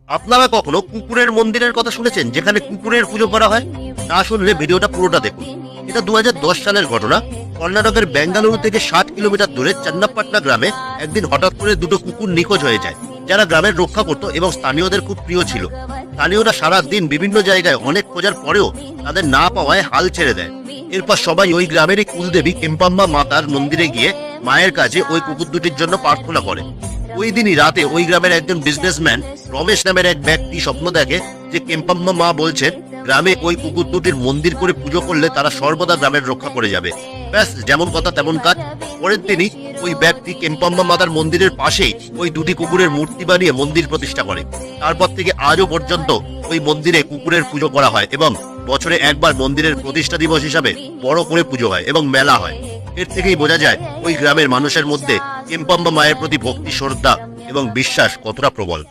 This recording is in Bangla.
আপনারা কখনো কুকুরের মন্দিরের কথা শুনেছেন, যেখানে কুকুরের পুজো করা হয়? না শুনলে ভিডিওটা পুরোটা দেখুন। এটা 2010 সালের ঘটনা। কর্ণাটকের বেঙ্গালুরু থেকে 60 কিলোমিটার দূরে চান্নাপাটনা গ্রামে একদিন হঠাৎ করে দুটো কুকুর নিখোঁজ হয়ে যায়, যারা গ্রামের রক্ষা করত এবং স্থানীয়দের খুব প্রিয় ছিল। স্থানীয়রা সারা দিন বিভিন্ন জায়গায় অনেক খোঁজার পরেও তাদের না পাওয়ায় হাল ছেড়ে দেয়। এরপর সবাই ওই গ্রামেরই কুলদেবী কেম্পাম্মা মাতার মন্দিরে গিয়ে মায়ের কাছে ওই কুকুর দুটির জন্য প্রার্থনা করে। ওই দিনই রাতে ওই গ্রামের একজন বিজনেসম্যান রমেশ নামের এক ব্যক্তি স্বপ্ন দেখে যে কেম্পাম্মা মা বলছেন গ্রামে ওই কুকুর দুটির মন্দির করে পুজো করলে তারা সর্বদা গ্রামের রক্ষা করে যাবে। ব্যাস, যেমন কথা তেমন কাজ। পরের দিনই ওই ব্যক্তি কেম্পাম্মা মাতার মন্দিরের পাশেই ওই দুটি কুকুরের মূর্তি বানিয়ে মন্দির প্রতিষ্ঠা করে। তারপর থেকে আজও পর্যন্ত ওই মন্দিরে কুকুরের পুজো করা হয় এবং বছরে একবার মন্দিরের প্রতিষ্ঠা দিবস হিসাবে বড় করে পুজো হয় এবং মেলা হয়। এর থেকেই বোঝা যায় ওই গ্রামের মানুষের মধ্যে কেম্পাম্মা মায়ের প্রতি ভক্তি, শ্রদ্ধা এবং বিশ্বাস কতটা প্রবল।